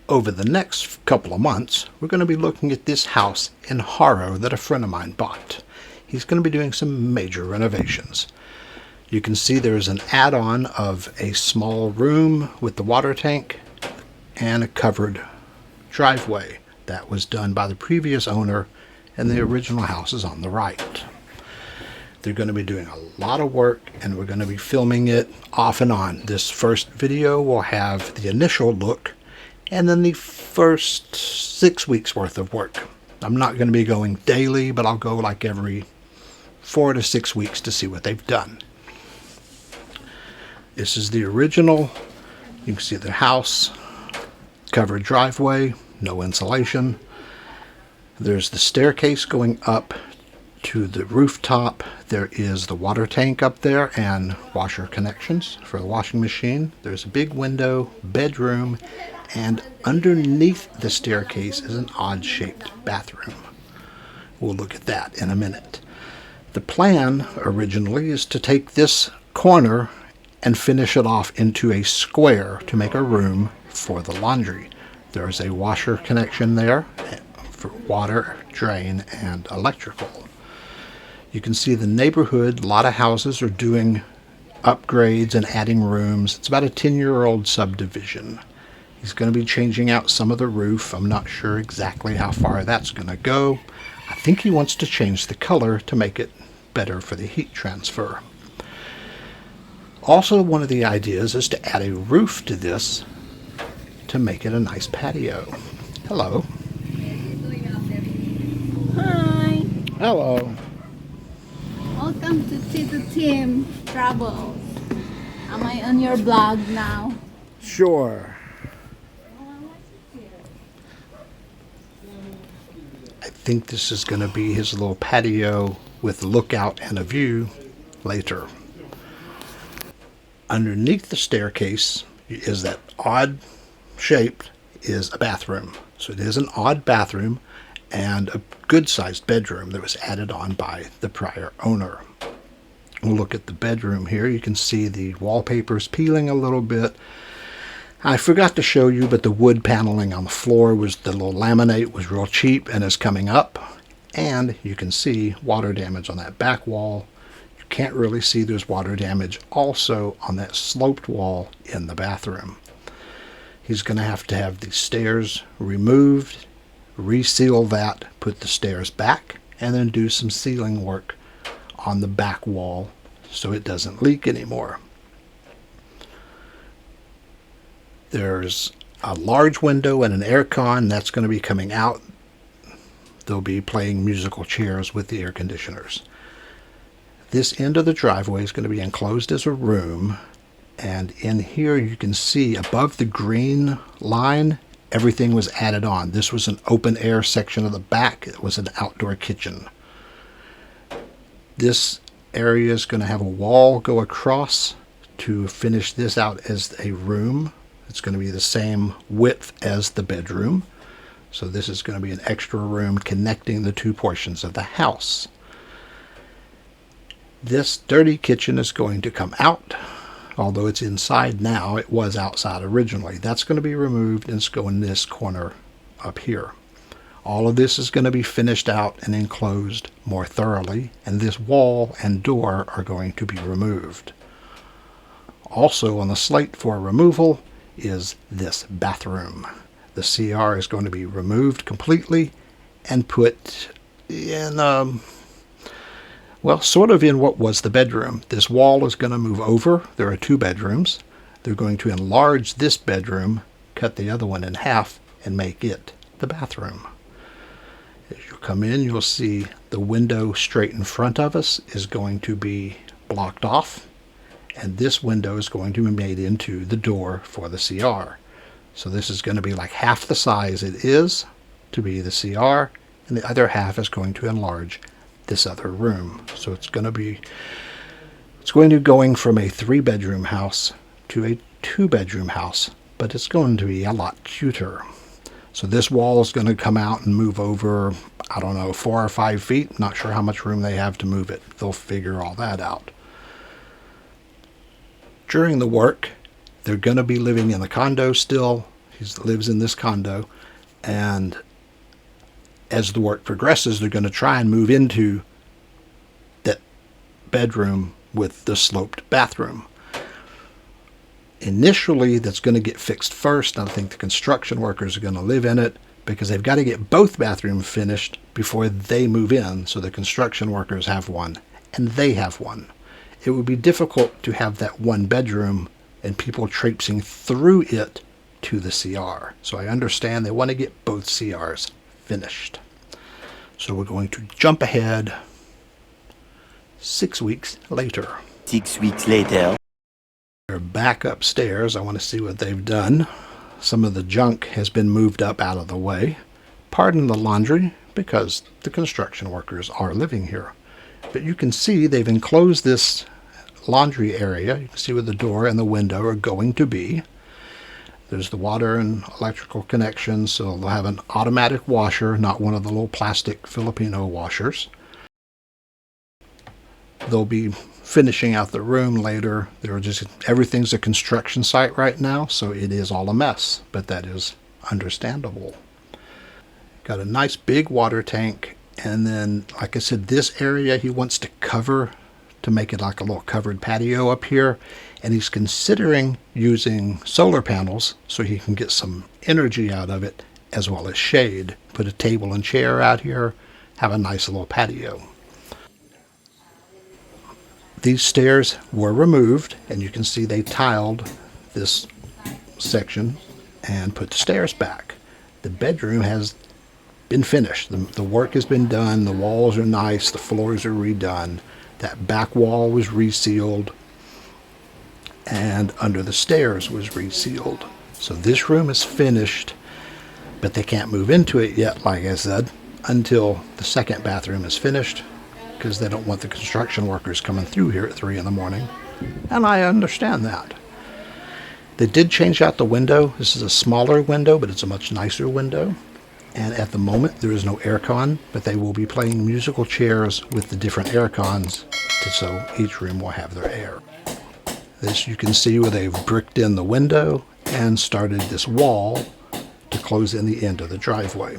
Over the next couple of months, we're going to be looking at this house in Jaro that a friend of mine bought. He's going to be doing some major renovations. You can see there's an add-on of a small room with the water tank and a covered driveway. That was done by the previous owner, and the original house is on the right. They're going to be doing a lot of work, and we're going to be filming it off and on. This first video will have the initial look and then the first 6 weeks worth of work. I'm not going to be going daily, but I'll go like every 4 to 6 weeks to see what they've done. This is the original. You can see the house, covered driveway, no insulation. There's the staircase going up to the rooftop. There is the water tank up there and washer connections for the washing machine. There's a big window, bedroom, and underneath the staircase is an odd-shaped bathroom. We'll look at that in a minute. The plan originally is to take this corner and finish it off into a square to make a room for the laundry. There's a washer connection there for water, drain, and electrical. You can see the neighborhood, a lot of houses are doing upgrades and adding rooms. It's about a 10-year-old subdivision. He's going to be changing out some of the roof. I'm not sure exactly how far that's going to go. I think he wants to change the color to make it better for the heat transfer. Also, one of the ideas is to add a roof to this to make it a nice patio. Hello. Hi. Hello. Welcome to Tito Tim Travels. Am I on your blog now? Sure. I think this is going to be his little patio with a lookout and a view later. Underneath the staircase is that odd shaped is a bathroom. So it is an odd bathroom and a good-sized bedroom that was added on by the prior owner. We'll look at the bedroom here. You can see the wallpaper's peeling a little bit. I forgot to show you, but the wood paneling on the floor was the little laminate was real cheap and is coming up. And you can see water damage on that back wall. You can't really see there's water damage also on that sloped wall in the bathroom. He's going to have the stairs removed, reseal that, put the stairs back, and then do some sealing work on the back wall so it doesn't leak anymore. There's a large window and an air con that's going to be coming out. They'll be playing musical chairs with the air conditioners. This end of the driveway is going to be enclosed as a room, and in here you can see above the green line everything was added on. This was an open air section of the back. It was an outdoor kitchen. This area is going to have a wall go across to finish this out as a room. It's going to be the same width as the bedroom. So this is going to be an extra room connecting the two portions of the house. This dirty kitchen is going to come out. Although it's inside now, it was outside originally. That's going to be removed and it's going this corner up here. All of this is going to be finished out and enclosed more thoroughly, and this wall and door are going to be removed. Also on the slate for removal is this bathroom. The CR is going to be removed completely and put in, sort of in what was the bedroom. This wall is going to move over. There are 2 bedrooms. They're going to enlarge this bedroom, cut the other one in half, and make it the bathroom. As you come in, you'll see the window straight in front of us is going to be blocked off, and this window is going to be made into the door for the CR. So this is going to be like half the size it is to be the CR, and the other half is going to enlarge this other room. So it's going to be going from a 3-bedroom house to a 2-bedroom house, but it's going to be a lot cuter. So this wall is going to come out and move over, I don't know, 4 or 5 feet. Not sure how much room they have to move it. They'll figure all that out. During the work, they're going to be living in the condo still. He lives in this condo, and as the work progresses, they're going to try and move into that bedroom with the sloped bathroom. Initially, that's going to get fixed first. I think the construction workers are going to live in it because they've got to get both bathrooms finished before they move in, so the construction workers have one and they have one. It would be difficult to have that one bedroom and people traipsing through it to the CR. So I understand they want to get both CRs finished. So we're going to jump ahead 6 weeks later. 6 weeks later. They're back upstairs. I want to see what they've done. Some of the junk has been moved up out of the way. Pardon the laundry, because the construction workers are living here. But you can see they've enclosed this laundry area. You can see where the door and the window are going to be. There's the water and electrical connections, so they'll have an automatic washer, not one of the little plastic Filipino washers. They'll be finishing out the room later. Everything's a construction site right now, so it is all a mess, but that is understandable. Got a nice big water tank, and then, like I said, this area he wants to cover to make it like a little covered patio up here, and he's considering using solar panels so he can get some energy out of it as well as shade. Put a table and chair out here, have a nice little patio. These stairs were removed, and you can see they tiled this section and put the stairs back. The bedroom has been finished. The work has been done. The walls are nice. The floors are redone. That back wall was resealed, and under the stairs was resealed. So this room is finished, but they can't move into it yet, like I said, until the second bathroom is finished, because they don't want the construction workers coming through here at 3 in the morning. And I understand that. They did change out the window. This is a smaller window, but it's a much nicer window. And at the moment, there is no aircon, but they will be playing musical chairs with the different aircons, so each room will have their air. This you can see where they've bricked in the window and started this wall to close in the end of the driveway.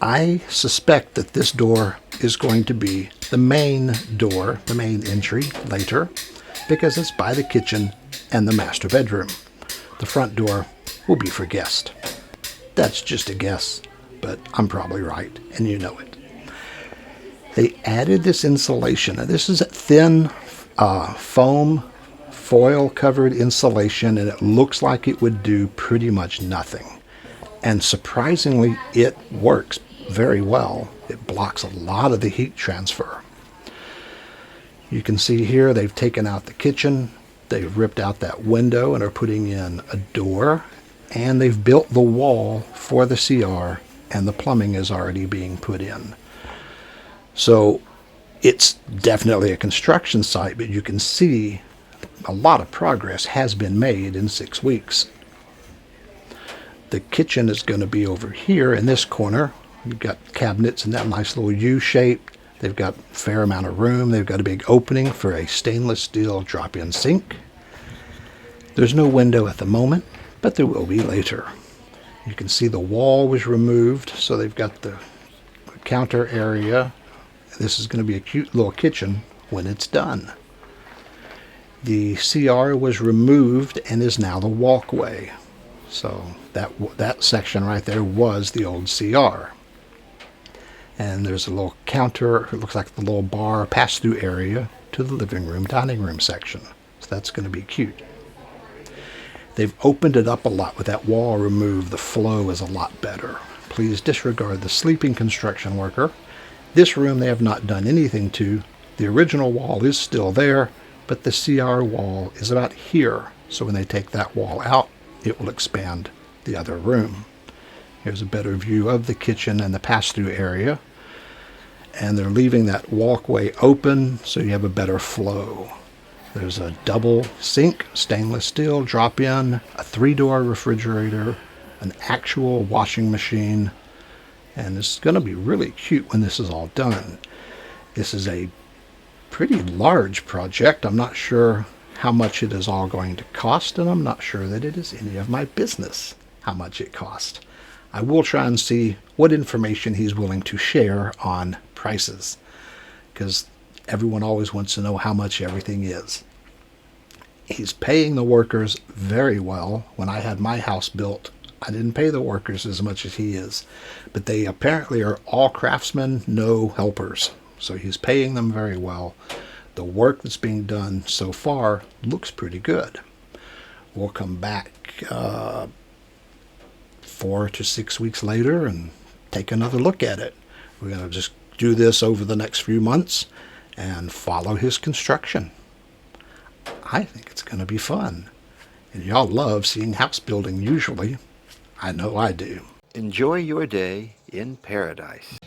I suspect that this door is going to be the main door, the main entry later, because it's by the kitchen and the master bedroom. The front door will be for guests. That's just a guess, but I'm probably right, and you know it. They added this insulation. Now, this is a thin foam foil covered insulation, and it looks like it would do pretty much nothing. And surprisingly, it works very well. It blocks a lot of the heat transfer. You can see here they've taken out the kitchen, they've ripped out that window and are putting in a door, and they've built the wall for the CR, and the plumbing is already being put in. So it's definitely a construction site, but you can see a lot of progress has been made in 6 weeks. The kitchen is going to be over here in this corner. You've got cabinets in that nice little U shape. They've got a fair amount of room. They've got a big opening for a stainless steel drop-in sink. There's no window at the moment, but there will be later. You can see the wall was removed, so they've got the counter area. This is going to be a cute little kitchen when it's done. The CR was removed and is now the walkway. So that section right there was the old CR. And there's a little counter, it looks like the little bar pass-through area to the living room, dining room section. So that's going to be cute. They've opened it up a lot with that wall removed. The flow is a lot better. Please disregard the sleeping construction worker. This room they have not done anything to. The original wall is still there, but the CR wall is about here. So when they take that wall out, it will expand the other room. Here's a better view of the kitchen and the pass-through area. And they're leaving that walkway open so you have a better flow. There's a double sink, stainless steel, drop-in, a 3-door refrigerator, an actual washing machine, and it's going to be really cute when this is all done. This is a pretty large project. I'm not sure how much it is all going to cost, and I'm not sure that it is any of my business. how much it cost. I will try and see what information he's willing to share on prices, because everyone always wants to know how much everything is. He's paying the workers very well. When I had my house built, I didn't pay the workers as much as he is, but they apparently are all craftsmen, no helpers. So he's paying them very well. The work that's being done so far looks pretty good. We'll come back 4 to 6 weeks later and take another look at it. We're going to just do this over the next few months and follow his construction. I think it's going to be fun. And y'all love seeing house building usually. I know I do. Enjoy your day in paradise.